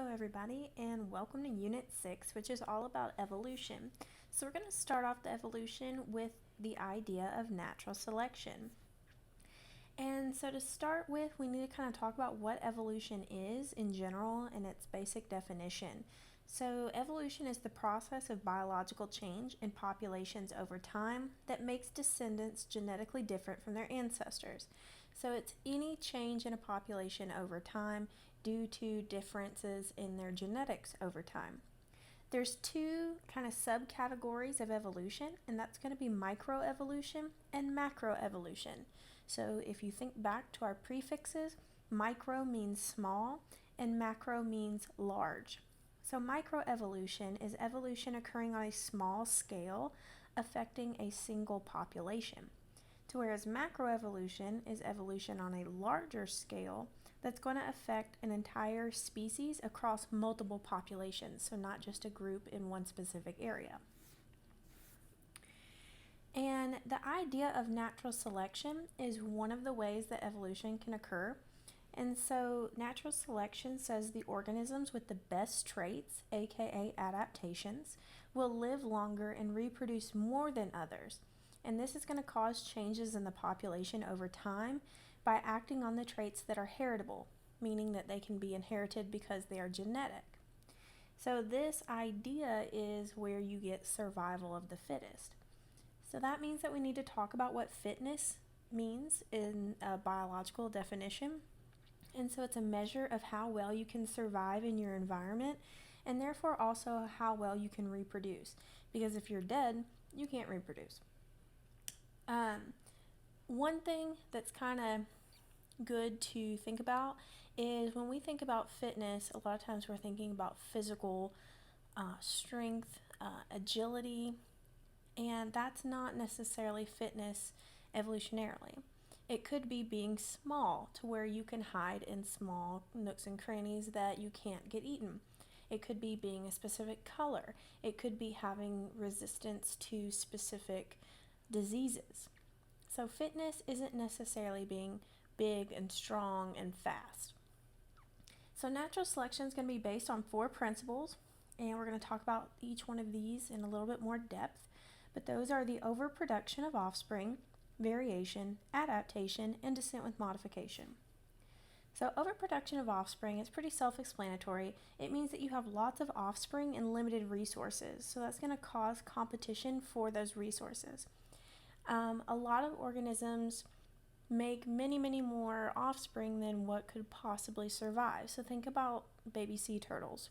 Hello everybody, and welcome to Unit 6, which is all about evolution. So we're going to start off the evolution with the idea of natural selection. And so to start with, we need to kind of talk about what evolution is in general and its basic definition. So evolution is the process of biological change in populations over time that makes descendants genetically different from their ancestors. So it's any change in a population over time due to differences in their genetics over time. There's two kind of subcategories of evolution, and that's going to be microevolution and macroevolution. So if you think back to our prefixes, micro means small and macro means large. So microevolution is evolution occurring on a small scale affecting a single population. Whereas macroevolution is evolution on a larger scale that's going to affect an entire species across multiple populations, so not just a group in one specific area. And the idea of natural selection is one of the ways that evolution can occur. And so natural selection says the organisms with the best traits, aka adaptations, will live longer and reproduce more than others. And this is going to cause changes in the population over time by acting on the traits that are heritable, meaning that they can be inherited because they are genetic. So this idea is where you get survival of the fittest. So that means that we need to talk about what fitness means in a biological definition. And so it's a measure of how well you can survive in your environment, and therefore also how well you can reproduce. Because if you're dead, you can't reproduce. One thing that's kind of good to think about is when we think about fitness, a lot of times we're thinking about physical strength, agility, and that's not necessarily fitness evolutionarily. It could be being small to where you can hide in small nooks and crannies that you can't get eaten. It could be being a specific color. It could be having resistance to specific diseases. So fitness isn't necessarily being big and strong and fast. So natural selection is going to be based on 4 principles, and we're going to talk about each one of these in a little bit more depth. But those are the overproduction of offspring, variation, adaptation, and descent with modification. So overproduction of offspring is pretty self-explanatory. It means that you have lots of offspring and limited resources. So that's going to cause competition for those resources. A lot of organisms make many more offspring than what could possibly survive. So think about baby sea turtles.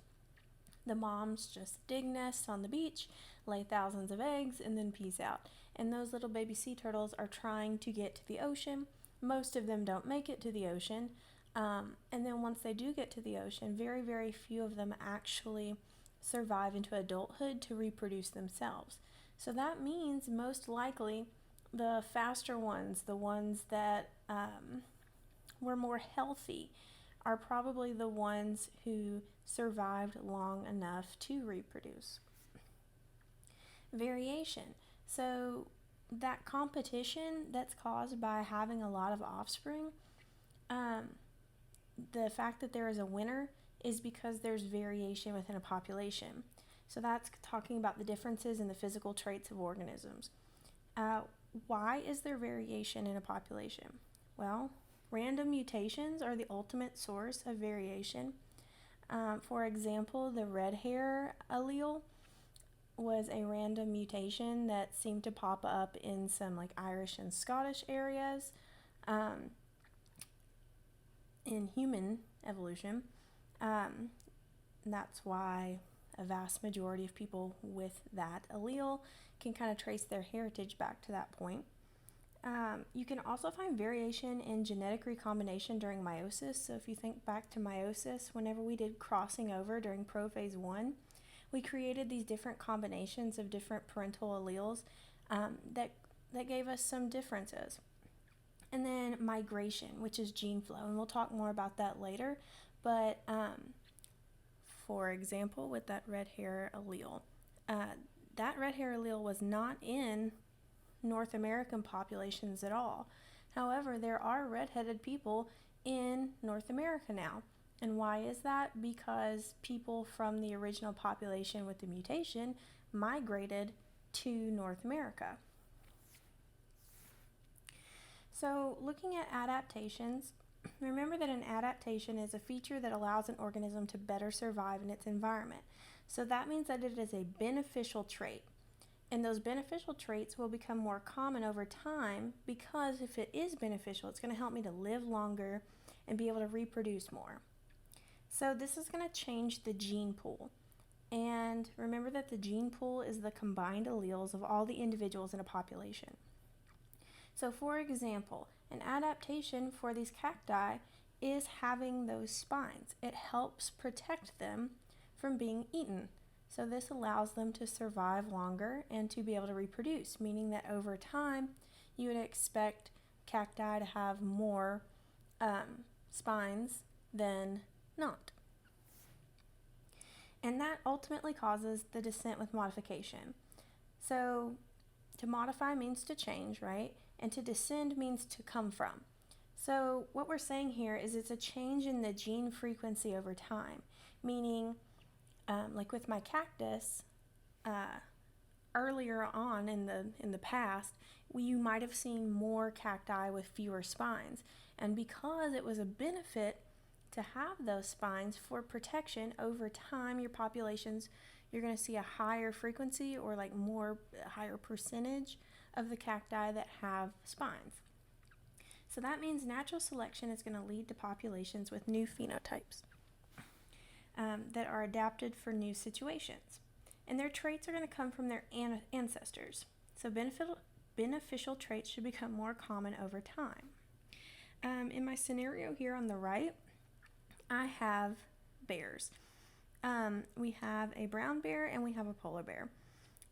The moms just dig nests on the beach, lay thousands of eggs, and then peace out. And those little baby sea turtles are trying to get to the ocean. Most of them don't make it to the ocean. And then once they do get to the ocean, very few of them actually survive into adulthood to reproduce themselves. So that means most likely the faster ones, the ones that were more healthy, are probably the ones who survived long enough to reproduce. Variation. So that competition that's caused by having a lot of offspring, the fact that there is a winner is because there's variation within a population. So that's talking about the differences in the physical traits of organisms. Why is there variation in a population? Well, random mutations are the ultimate source of variation. For example, the red hair allele was a random mutation that seemed to pop up in some like Irish and Scottish areas in human evolution. That's why a vast majority of people with that allele can kind of trace their heritage back to that point. You can also find variation in genetic recombination during meiosis. So if you think back to meiosis, whenever we did crossing over during prophase 1, we created these different combinations of different parental alleles that gave us some differences. And then migration, which is gene flow, and we'll talk more about that later. But for example, with that red hair allele, that red hair allele was not in North American populations at all. However, there are redheaded people in North America now. And why is that? Because people from the original population with the mutation migrated to North America. So looking at adaptations, remember that an adaptation is a feature that allows an organism to better survive in its environment. So that means that it is a beneficial trait. And those beneficial traits will become more common over time because if it is beneficial, it's going to help me to live longer and be able to reproduce more. So this is going to change the gene pool. And remember that the gene pool is the combined alleles of all the individuals in a population. So for example, an adaptation for these cacti is having those spines. It helps protect them from being eaten. So this allows them to survive longer and to be able to reproduce, meaning that over time you would expect cacti to have more spines than not. And that ultimately causes the descent with modification. So to modify means to change, right? And to descend means to come from. So what we're saying here is it's a change in the gene frequency over time, meaning like with my cactus, earlier on in the past, you might have seen more cacti with fewer spines. And because it was a benefit to have those spines for protection, over time your populations, you're going to see a higher frequency or like a higher percentage of the cacti that have spines. So that means natural selection is going to lead to populations with new phenotypes that are adapted for new situations. And their traits are going to come from their ancestors. So beneficial traits should become more common over time. In my scenario here on the right, I have bears. We have a brown bear and we have a polar bear.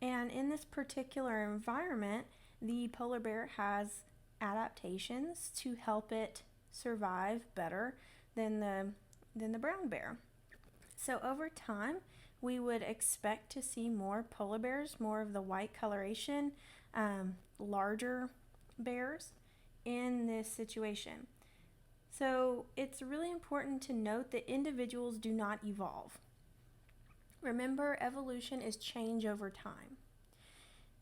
And in this particular environment, the polar bear has adaptations to help it survive better than the brown bear. So over time, we would expect to see more polar bears, more of the white coloration, larger bears in this situation. So it's really important to note that individuals do not evolve. Remember, evolution is change over time.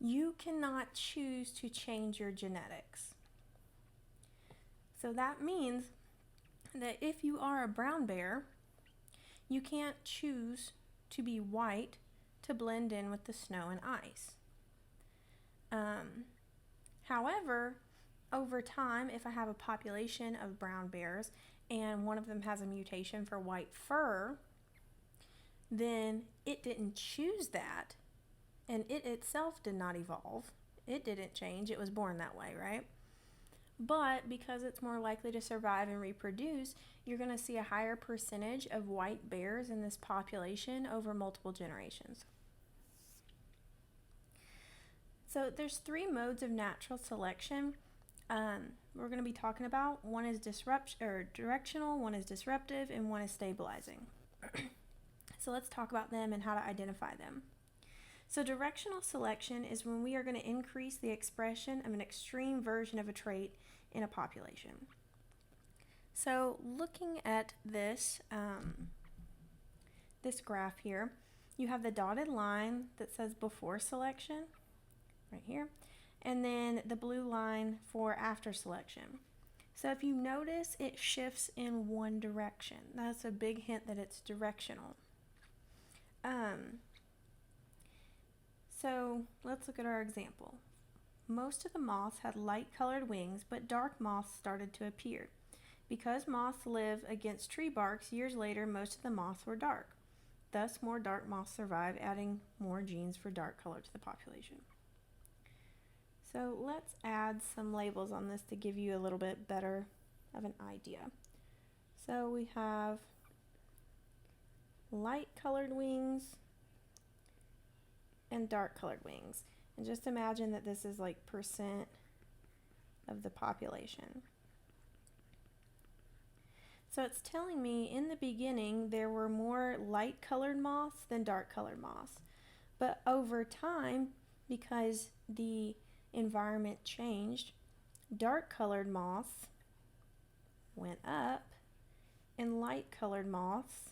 You cannot choose to change your genetics. So that means that if you are a brown bear, you can't choose to be white to blend in with the snow and ice. However, over time, if I have a population of brown bears and one of them has a mutation for white fur, then it didn't choose that, and it itself did not evolve. It didn't change. It was born that way, right? But because it's more likely to survive and reproduce, you're going to see a higher percentage of white bears in this population over multiple generations. So there's 3 modes of natural selection we're going to be talking about. One is directional, one is disruptive, and one is stabilizing. So let's talk about them and how to identify them. So directional selection is when we are going to increase the expression of an extreme version of a trait in a population. So looking at this graph here, you have the dotted line that says before selection, right here, and then the blue line for after selection. So if you notice, it shifts in one direction. That's a big hint that it's directional. So let's look at our example. Most of the moths had light-colored wings, but dark moths started to appear. Because moths live against tree barks, years later, most of the moths were dark. Thus, more dark moths survive, adding more genes for dark color to the population. So let's add some labels on this to give you a little bit better of an idea. So we have light-colored wings and dark-colored wings. And just imagine that this is like percent of the population. So it's telling me in the beginning there were more light-colored moths than dark-colored moths. But over time, because the environment changed, dark-colored moths went up and light colored moths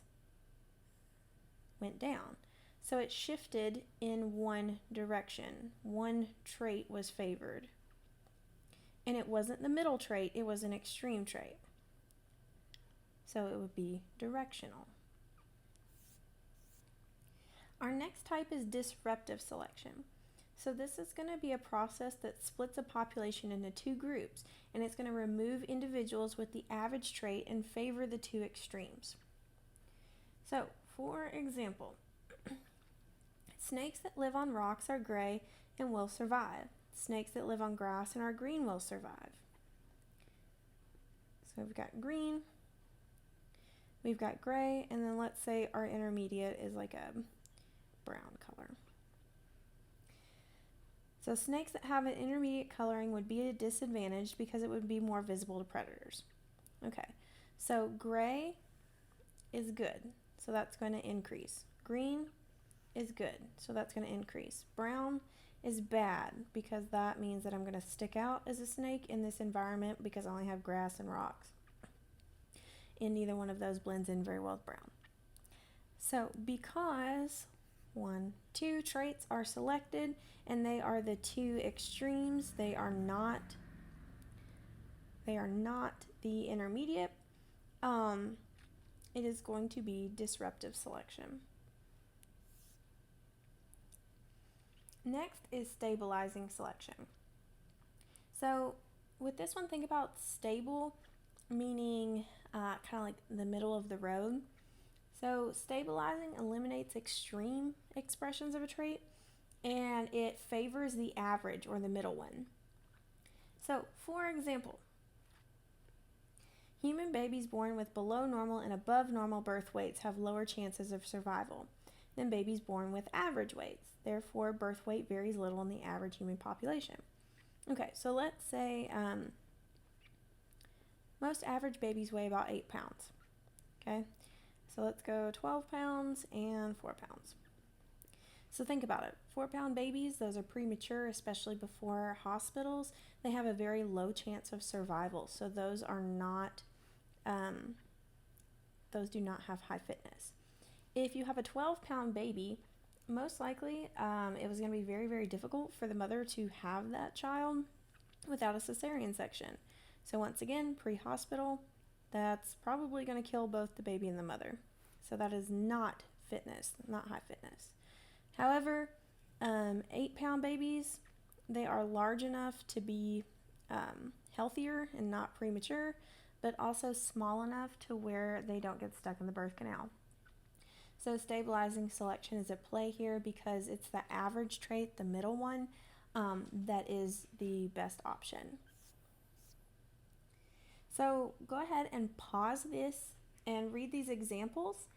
went down. So it shifted in one direction. One trait was favored. And it wasn't the middle trait, it was an extreme trait. So it would be directional. Our next type is disruptive selection. So this is going to be a process that splits a population into two groups, and it's going to remove individuals with the average trait and favor the two extremes. So, for example, snakes that live on rocks are gray and will survive. Snakes that live on grass and are green will survive. So we've got green, we've got gray, and then let's say our intermediate is like a brown color. So snakes that have an intermediate coloring would be at a disadvantage because it would be more visible to predators. Okay, so gray is good, so that's going to increase. Green is good, so that's going to increase. Brown is bad because that means that I'm going to stick out as a snake in this environment because I only have grass and rocks. And neither one of those blends in very well with brown. So because 2 traits are selected and they are the two extremes, they are not the intermediate, it is going to be disruptive selection. Next is stabilizing selection. So with this one, think about stable, meaning kind of like the middle of the road. So stabilizing eliminates extreme expressions of a trait, and it favors the average or the middle one. So for example, human babies born with below normal and above normal birth weights have lower chances of survival than babies born with average weights. Therefore, birth weight varies little in the average human population. Okay, so let's say most average babies weigh about 8 pounds. Okay, so let's go 12 pounds and 4 pounds. So think about it. 4-pound babies, those are premature, especially before hospitals. They have a very low chance of survival. So those are not, those do not have high fitness. If you have a 12-pound baby, most likely it was going to be very, very difficult for the mother to have that child without a cesarean section. So once again, pre-hospital, that's probably going to kill both the baby and the mother. So that is not fitness, not high fitness. However, 8-pound babies, they are large enough to be healthier and not premature, but also small enough to where they don't get stuck in the birth canal. So stabilizing selection is at play here because it's the average trait, the middle one, that is the best option. So go ahead and pause this and read these examples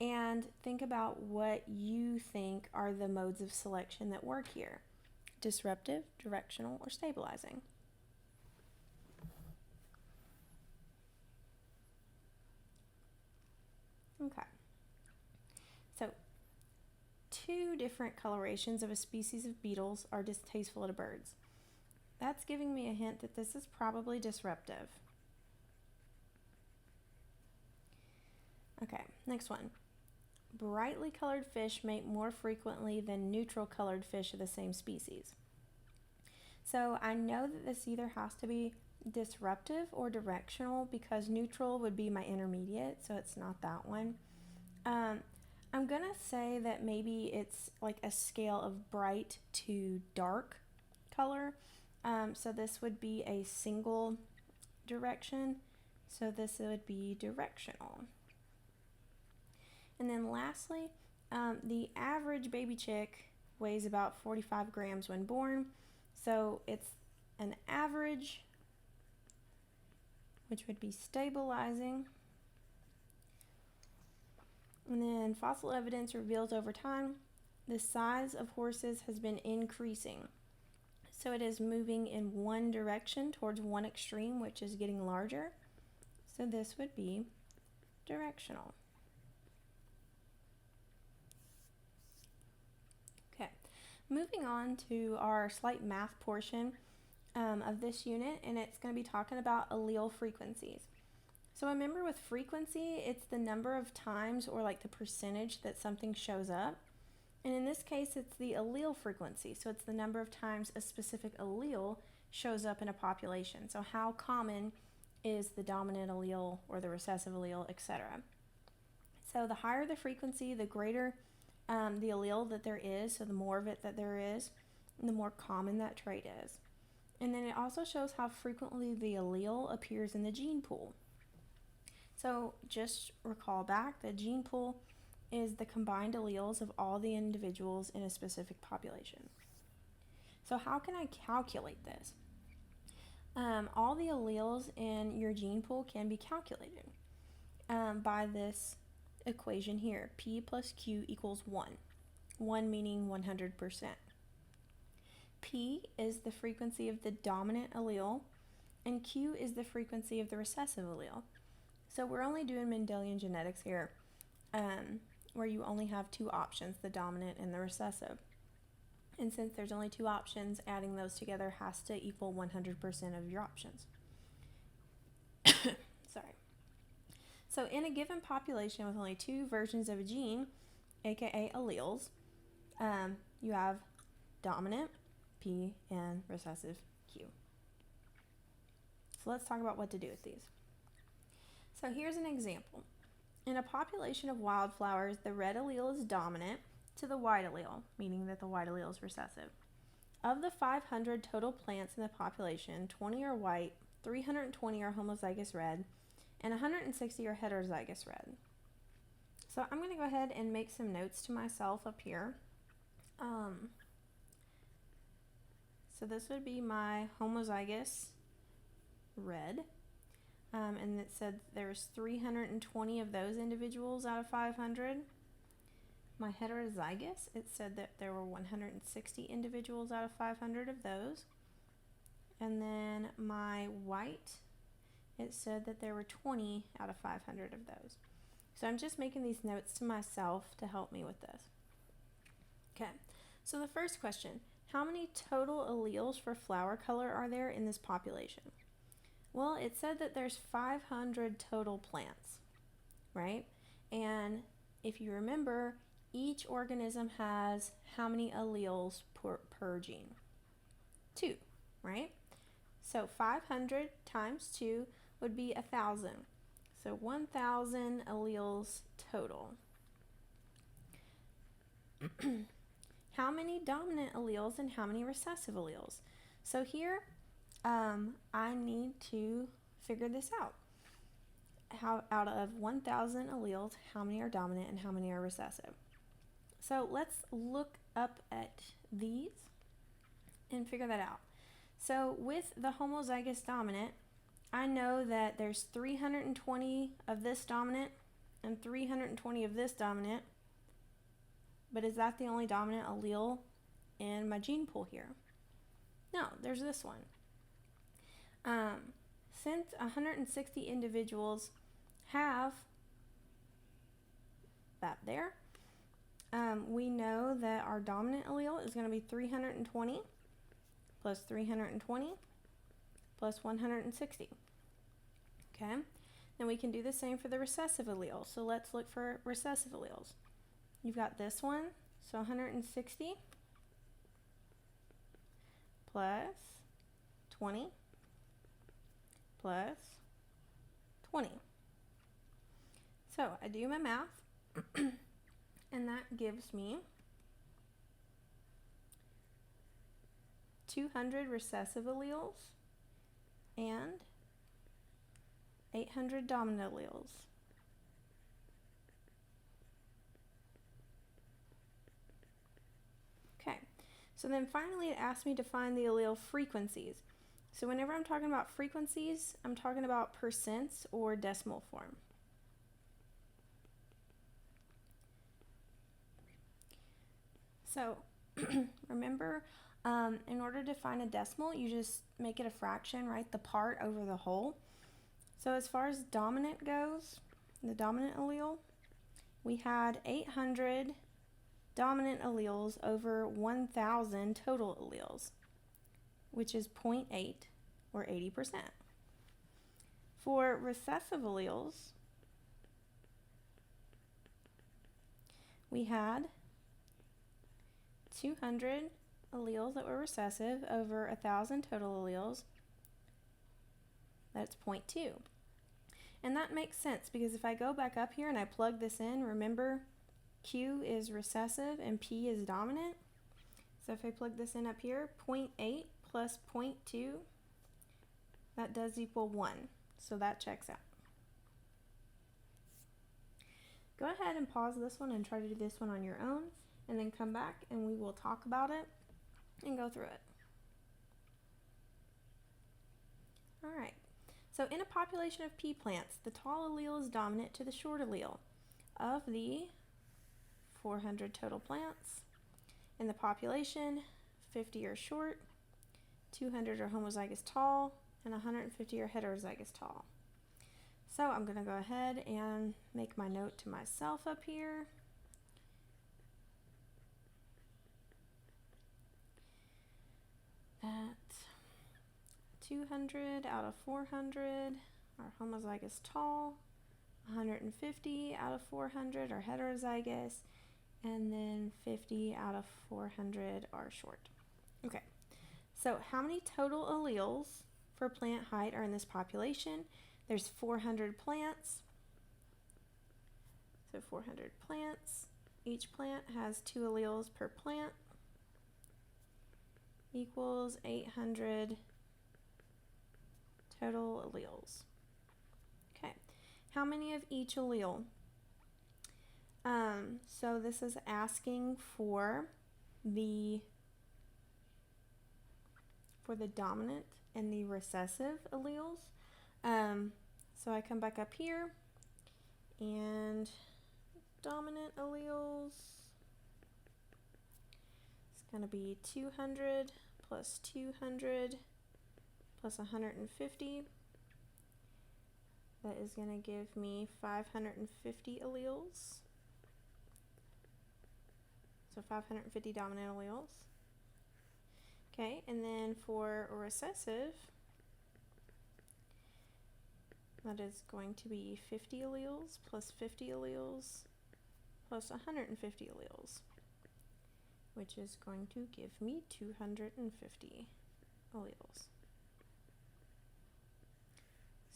and think about what you think are the modes of selection that work here: disruptive, directional, or stabilizing. Okay. So 2 different colorations of a species of beetles are distasteful to birds. That's giving me a hint that this is probably disruptive. Okay, next one. Brightly colored fish mate more frequently than neutral colored fish of the same species. So I know that this either has to be disruptive or directional because neutral would be my intermediate, so it's not that one. I'm going to say that maybe it's like a scale of bright to dark color. So this would be a single direction. So this would be directional. And then lastly, the average baby chick weighs about 45 grams when born. So it's an average, which would be stabilizing. And then fossil evidence reveals over time the size of horses has been increasing. So it is moving in one direction towards one extreme, which is getting larger. So this would be directional. Okay, moving on to our slight math portion of this unit, and it's going to be talking about allele frequencies. So remember, with frequency, it's the number of times, or like the percentage that something shows up. And in this case, it's the allele frequency. So it's the number of times a specific allele shows up in a population. So how common is the dominant allele or the recessive allele, etc. So the higher the frequency, the greater the allele that there is, so the more of it that there is, the more common that trait is. And then it also shows how frequently the allele appears in the gene pool. So just recall back, the gene pool is the combined alleles of all the individuals in a specific population. So how can I calculate this? All the alleles in your gene pool can be calculated by this equation here. P plus Q equals 1. 1 meaning 100%. P is the frequency of the dominant allele, and Q is the frequency of the recessive allele. So we're only doing Mendelian genetics here, where you only have two options, the dominant and the recessive. And since there's only two options, adding those together has to equal 100% of your options. Sorry. So in a given population with only two versions of a gene, aka alleles, you have dominant, P, and recessive, Q. So let's talk about what to do with these. So here's an example. In a population of wildflowers, the red allele is dominant to the white allele, meaning that the white allele is recessive. Of the 500 total plants in the population, 20 are white, 320 are homozygous red, and 160 are heterozygous red. So I'm going to go ahead and make some notes to myself up here. So this would be my homozygous red. And it said there's 320 of those individuals out of 500. My heterozygous, it said that there were 160 individuals out of 500 of those. And then my white, it said that there were 20 out of 500 of those. So I'm just making these notes to myself to help me with this. Okay, so the first question, how many total alleles for flower color are there in this population? Well, it said that there's 500 total plants, right? And if you remember, each organism has how many alleles per gene? 2, right? So 500 times 2 would be 1,000. So 1,000 alleles total. How many dominant alleles and how many recessive alleles? So here, I need to figure this out. How out of 1,000 alleles, how many are dominant and how many are recessive? So let's look up at these and figure that out. So with the homozygous dominant, I know that there's 320 of this dominant and 320 of this dominant, but is that the only dominant allele in my gene pool here? No, there's this one. Since 160 individuals have that there, we know that our dominant allele is going to be 320 plus 320 plus 160. Okay, then we can do the same for the recessive allele. So let's look for recessive alleles. You've got this one, so 160 plus 20 plus 20. So I do my math, and that gives me 200 recessive alleles and 800 dominant alleles. Okay, so then finally it asked me to find the allele frequencies. So whenever I'm talking about frequencies, I'm talking about percents or decimal form. So remember, in order to find a decimal, you just make it a fraction, right? The part over the whole. So as far as dominant goes, the dominant allele, we had 800 dominant alleles over 1,000 total alleles, which is 0.8 or 80%. For recessive alleles, we had 200 alleles that were recessive over 1,000 total alleles. That's 0.2. And that makes sense because if I go back up here and I plug this in, remember Q is recessive and P is dominant. So if I plug this in up here, 0.8 plus 0.2, that does equal 1. So that checks out. Go ahead and pause this one and try to do this one on your own, and then come back and we will talk about it and go through it. All right. So in a population of pea plants, the tall allele is dominant to the short allele. Of the 400 total plants in the population, 50 are short, 200 are homozygous tall, and 150 are heterozygous tall. So I'm going to go ahead and make my note to myself up here. That 200 out of 400 are homozygous tall, 150 out of 400 are heterozygous, and then 50 out of 400 are short. Okay, so how many total alleles for plant height are in this population? There's 400 plants, so 400 plants. Each plant has 2 alleles per plant, equals 800 total alleles. Okay, how many of each allele? So this is asking for the dominant and the recessive alleles. So I come back up here, and dominant alleles is going to be 200 plus 200 plus 150. That is going to give me 550 alleles. So 550 dominant alleles. Okay, and then for recessive, that is going to be 50 alleles plus 50 alleles plus 150 alleles, which is going to give me 250 alleles.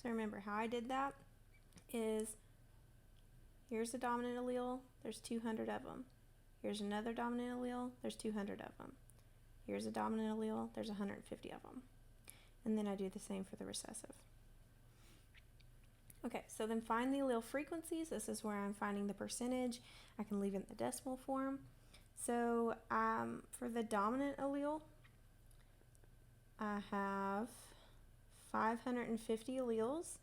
So remember how I did that is, here's the dominant allele, there's 200 of them. Here's another dominant allele, there's 200 of them. Here's a dominant allele, there's 150 of them. And then I do the same for the recessive. Okay, so then find the allele frequencies. This is where I'm finding the percentage. I can leave it in the decimal form. So for the dominant allele, I have 550 alleles,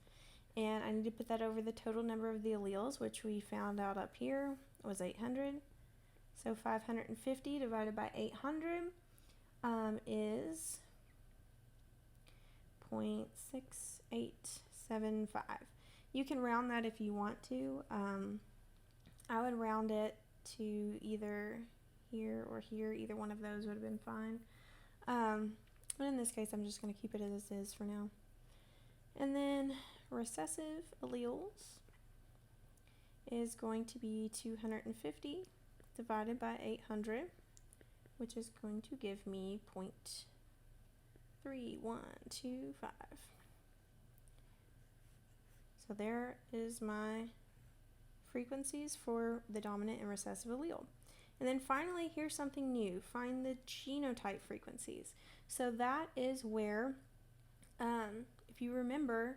and I need to put that over the total number of the alleles, which we found out up here was 800. So 550 divided by 800 is 0.6875. You can round that if you want to. I would round it to either here or here. Either one of those would have been fine. But in this case, I'm just going to keep it as is for now. And then recessive alleles is going to be 250 divided by 800, which is going to give me 0.3125. So there is my frequencies for the dominant and recessive allele. And then finally, here's something new. Find the genotype frequencies. So that is where, if you remember,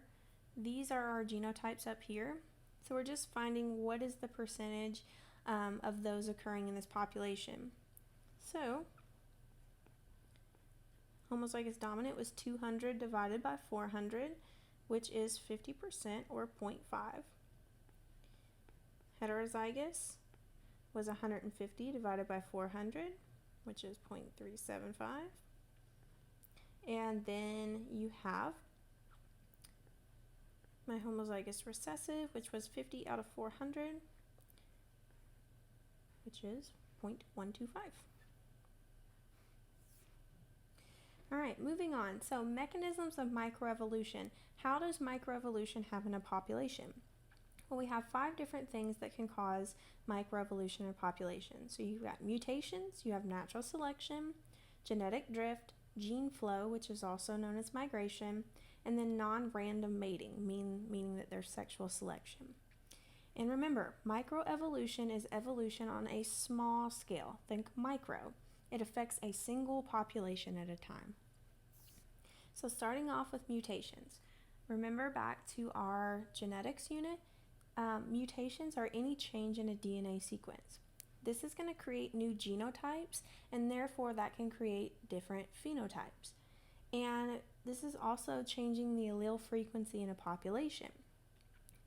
these are our genotypes up here. So we're just finding what is the percentage of those occurring in this population. So homozygous dominant was 200 divided by 400, which is 50% or 0.5. Heterozygous was 150 divided by 400, which is 0.375. And then you have my homozygous recessive, which was 50 out of 400, which is 0.125. All right, moving on. So, mechanisms of microevolution. How does microevolution happen in a population? Well, we have 5 different things that can cause microevolution in a population. So, you've got mutations, you have natural selection, genetic drift, gene flow, which is also known as migration, and then non-random mating, meaning that there's sexual selection. And remember, microevolution is evolution on a small scale. Think micro. It affects a single population at a time. So starting off with mutations. Remember back to our genetics unit, mutations are any change in a DNA sequence. This is going to create new genotypes, and therefore that can create different phenotypes. And this is also changing the allele frequency in a population.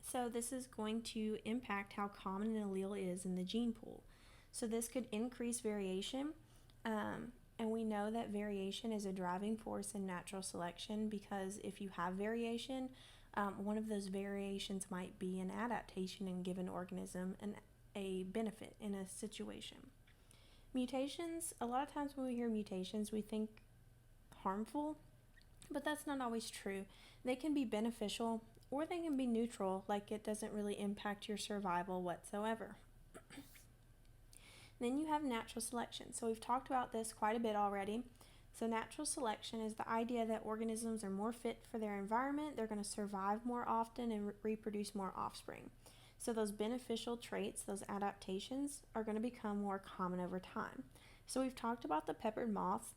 So this is going to impact how common an allele is in the gene pool. So this could increase variation, and we know that variation is a driving force in natural selection, because if you have variation, one of those variations might be an adaptation and give an organism a benefit in a situation. Mutations, a lot of times when we hear mutations, we think harmful, but that's not always true. They can be beneficial, or they can be neutral, like it doesn't really impact your survival whatsoever. Then you have natural selection. So we've talked about this quite a bit already. So natural selection is the idea that organisms are more fit for their environment, they're going to survive more often and reproduce more offspring. So those beneficial traits, those adaptations, are going to become more common over time. So we've talked about the peppered moth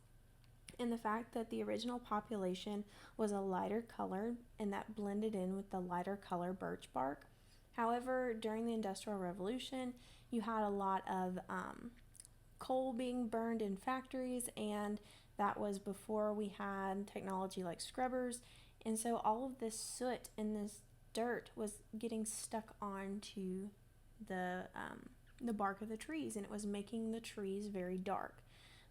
and the fact that the original population was a lighter color, and that blended in with the lighter color birch bark. However, during the Industrial Revolution, you had a lot of coal being burned in factories, and that was before we had technology like scrubbers. And so all of this soot and this dirt was getting stuck onto the bark of the trees, and it was making the trees very dark.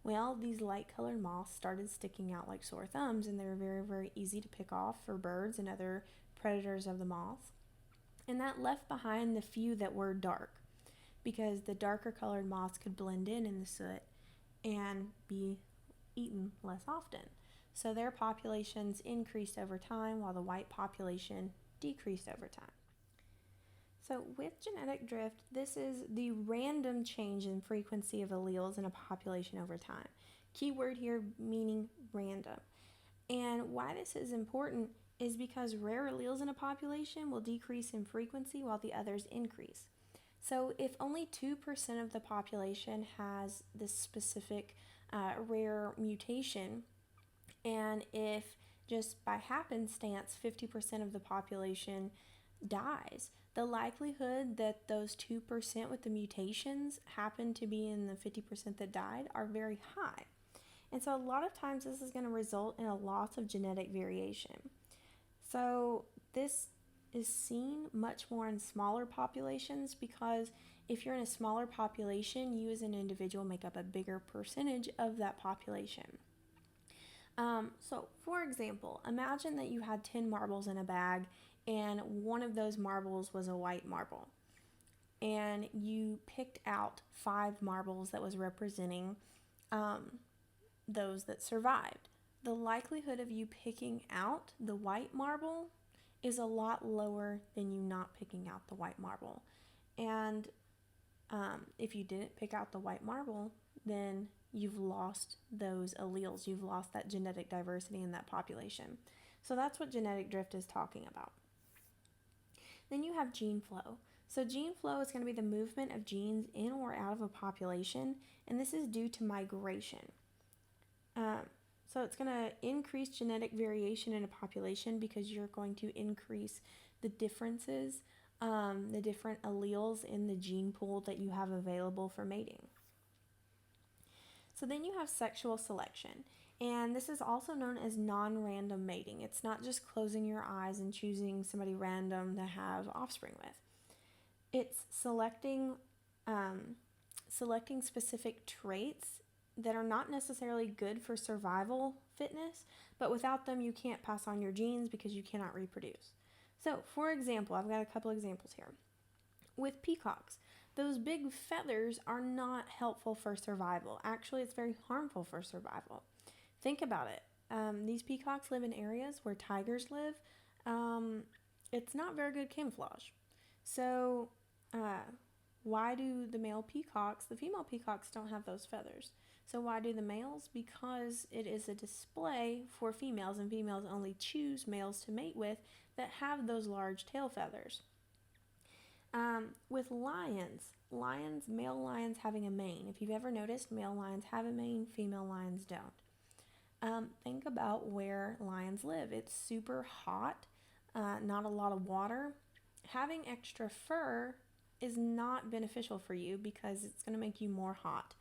Well, these light-colored moths started sticking out like sore thumbs, and they were very, very easy to pick off for birds and other predators of the moth. And that left behind the few that were dark, because the darker-colored moths could blend in the soot and be eaten less often. So their populations increased over time, while the white population decreased over time. So with genetic drift, this is the random change in frequency of alleles in a population over time. Key word here meaning random. And why this is important is because rare alleles in a population will decrease in frequency while the others increase. So if only 2% of the population has this specific rare mutation, and if just by happenstance 50% of the population dies, the likelihood that those 2% with the mutations happen to be in the 50% that died are very high. And so a lot of times this is going to result in a loss of genetic variation. So this is seen much more in smaller populations, because if you're in a smaller population, you as an individual make up a bigger percentage of that population. So for example, imagine that you had 10 marbles in a bag, and one of those marbles was a white marble, and you picked out 5 marbles that was representing those that survived. The likelihood of you picking out the white marble is a lot lower than you not picking out the white marble. And if you didn't pick out the white marble, then you've lost those alleles. You've lost that genetic diversity in that population. So that's what genetic drift is talking about. Then you have gene flow. So gene flow is going to be the movement of genes in or out of a population, and this is due to migration. So it's going to increase genetic variation in a population, because you're going to increase the differences, the different alleles in the gene pool that you have available for mating. So then you have sexual selection, and this is also known as non-random mating. It's not just closing your eyes and choosing somebody random to have offspring with. It's selecting specific traits that are not necessarily good for survival fitness, but without them you can't pass on your genes because you cannot reproduce. So for example, I've got a couple examples here. With peacocks, those big feathers are not helpful for survival. Actually, it's very harmful for survival. Think about it. these peacocks live in areas where tigers live. It's not very good camouflage. So why do the female peacocks don't have those feathers? So why do the males? Because it is a display for females, and females only choose males to mate with that have those large tail feathers. With male lions having a mane. If you've ever noticed, male lions have a mane, female lions don't. Think about where lions live. It's super hot, not a lot of water. Having extra fur is not beneficial for you because it's going to make you more hot.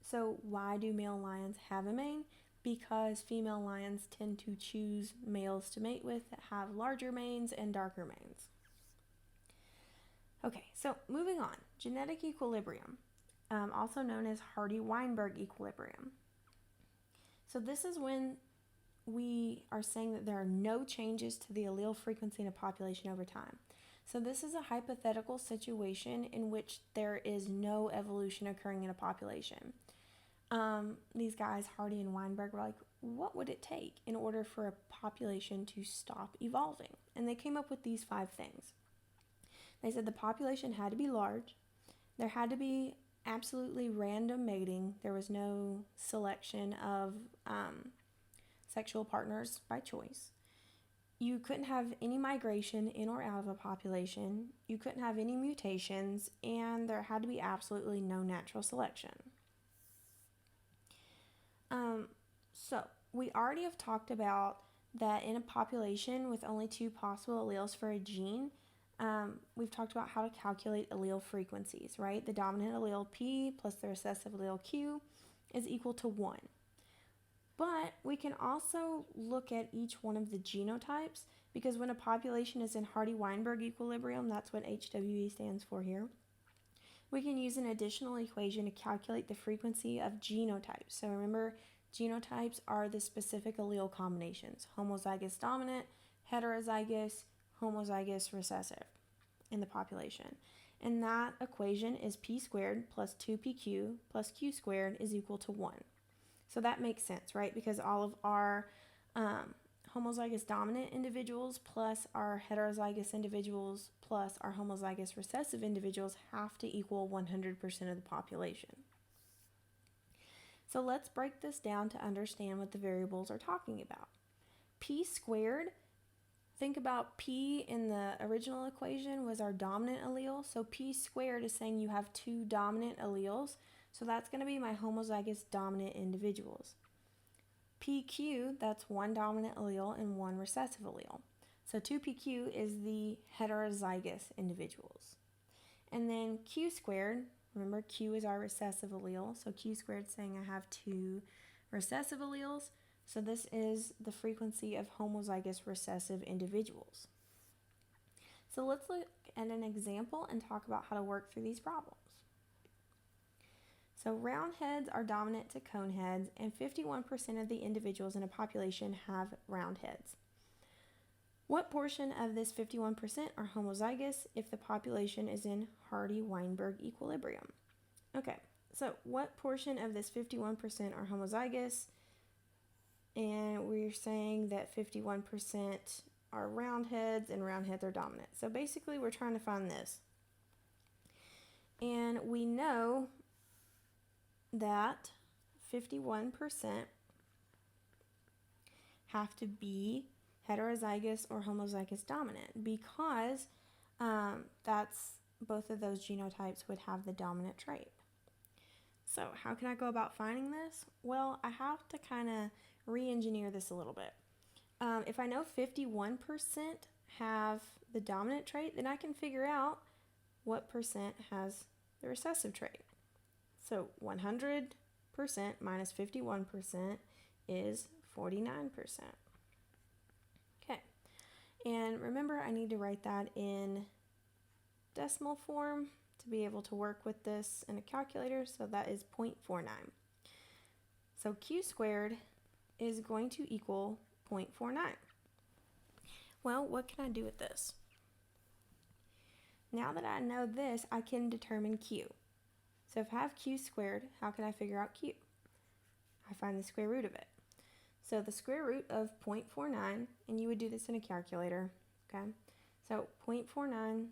So why do male lions have a mane? Because female lions tend to choose males to mate with that have larger manes and darker manes. Okay, so moving on. Genetic equilibrium, also known as Hardy-Weinberg equilibrium. So this is when we are saying that there are no changes to the allele frequency in a population over time. So this is a hypothetical situation in which there is no evolution occurring in a population. These guys, Hardy and Weinberg, were like, what would it take in order for a population to stop evolving? And they came up with these 5 things. They said the population had to be large. There had to be absolutely random mating. There was no selection of sexual partners by choice. You couldn't have any migration in or out of a population. You couldn't have any mutations, and there had to be absolutely no natural selection. So we already have talked about that in a population with only 2 possible alleles for a gene. We've talked about how to calculate allele frequencies, right? The dominant allele P plus the recessive allele Q is equal to 1. But we can also look at each one of the genotypes, because when a population is in Hardy-Weinberg equilibrium, that's what HWE stands for here, we can use an additional equation to calculate the frequency of genotypes. So remember, genotypes are the specific allele combinations: homozygous dominant, heterozygous, homozygous recessive in the population. And that equation is P squared plus 2PQ plus Q squared is equal to 1. So that makes sense, right? Because all of our homozygous dominant individuals plus our heterozygous individuals plus our homozygous recessive individuals have to equal 100% of the population. So let's break this down to understand what the variables are talking about. P squared, think about P in the original equation was our dominant allele. So P squared is saying you have 2 dominant alleles. So that's going to be my homozygous dominant individuals. PQ, that's 1 dominant allele and 1 recessive allele. So 2PQ is the heterozygous individuals. And then Q squared, remember Q is our recessive allele. So Q squared is saying I have 2 recessive alleles. So this is the frequency of homozygous recessive individuals. So let's look at an example and talk about how to work through these problems. So round heads are dominant to cone heads, and 51% of the individuals in a population have round heads. What portion of this 51% are homozygous if the population is in Hardy-Weinberg equilibrium? Okay, so what portion of this 51% are homozygous? And we're saying that 51% are round heads and round heads are dominant. So basically we're trying to find this. And we know that 51% have to be heterozygous or homozygous dominant, because that's both of those genotypes would have the dominant trait. So how can I go about finding this? Well, I have to kind of re-engineer this a little bit. If I know 51% have the dominant trait, then I can figure out what percent has the recessive trait. So 100% minus 51% is 49%. Okay, and remember I need to write that in decimal form to be able to work with this in a calculator, so that is 0.49. So Q squared is going to equal 0.49. Well, what can I do with this? Now that I know this, I can determine Q. So if I have Q squared, how can I figure out Q? I find the square root of it. So the square root of 0.49, and you would do this in a calculator, okay? So 0.49,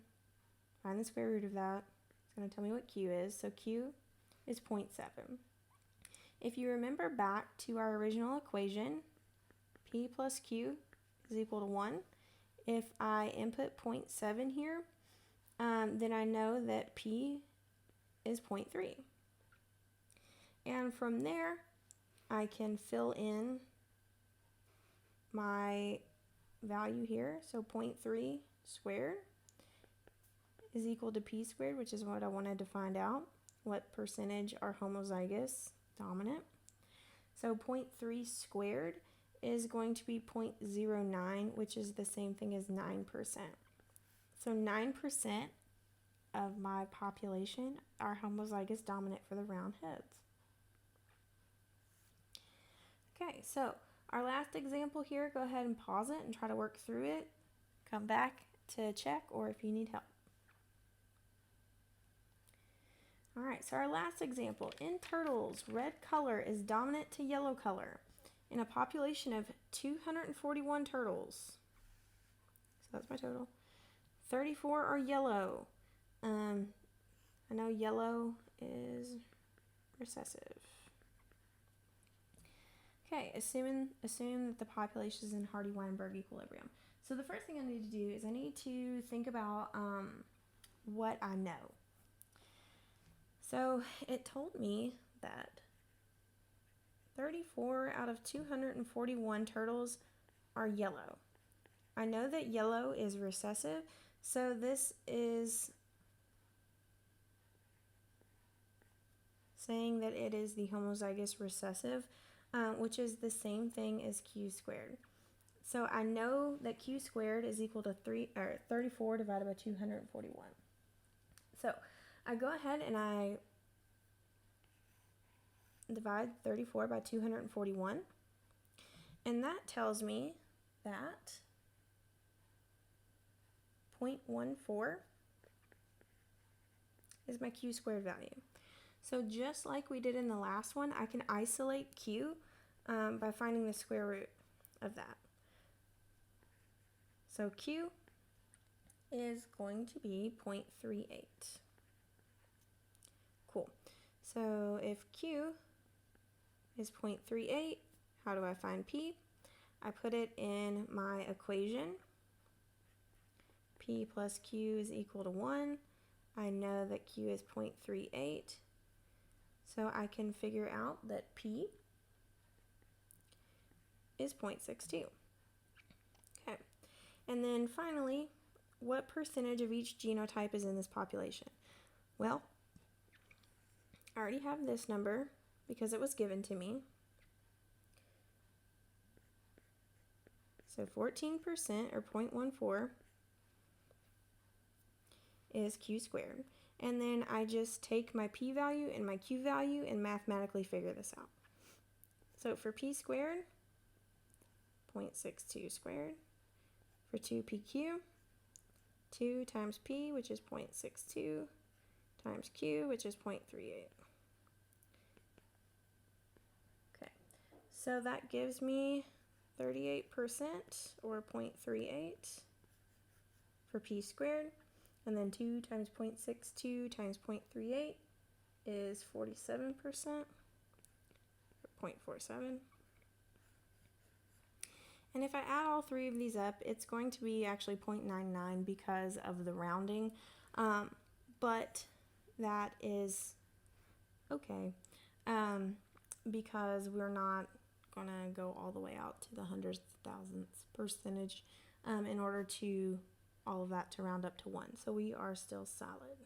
find the square root of that. It's going to tell me what Q is. So Q is 0.7. If you remember back to our original equation, P plus Q is equal to 1. If I input 0.7 here, then I know that P is 0.3. And from there, I can fill in my value here. So 0.3 squared is equal to P squared, which is what I wanted to find out. What percentage are homozygous dominant? So 0.3 squared is going to be 0.09, which is the same thing as 9%. So 9% of my population are homozygous dominant for the round heads. Okay, so our last example here, go ahead and pause it and try to work through it. Come back to check or if you need help. All right, so our last example. In turtles, red color is dominant to yellow color in a population of 241 turtles. So that's my total. 34 are yellow. I know yellow is recessive. Okay, assume that the population is in Hardy-Weinberg equilibrium. So the first thing I need to do is I need to think about what I know. So it told me that 34 out of 241 turtles are yellow. I know that yellow is recessive, so this is saying that it is the homozygous recessive, which is the same thing as Q squared. So I know that Q squared is equal to 34 divided by 241. So I go ahead and I divide 34 by 241, and that tells me that 0.14 is my Q squared value. So just like we did in the last one, I can isolate Q by finding the square root of that. So Q is going to be 0.38. Cool. So if Q is 0.38, how do I find P? I put it in my equation. P plus Q is equal to 1. I know that Q is 0.38. So I can figure out that P is 0.62. Okay. And then finally, what percentage of each genotype is in this population? Well, I already have this number because it was given to me. So 14% or 0.14 is Q squared. And then I just take my P value and my Q value and mathematically figure this out. So for P squared, 0.62 squared. For 2PQ, 2 times P, which is 0.62, times Q, which is 0.38. Okay, so that gives me 38% or 0.38 for P squared. And then 2 times 0.62 times 0.38 is 47%, or 0.47. And if I add all three of these up, it's going to be actually 0.99 because of the rounding. But that is okay because we're not going to go all the way out to the hundredths, thousandths percentage in order to all of that to round up to 1. So we are still solid.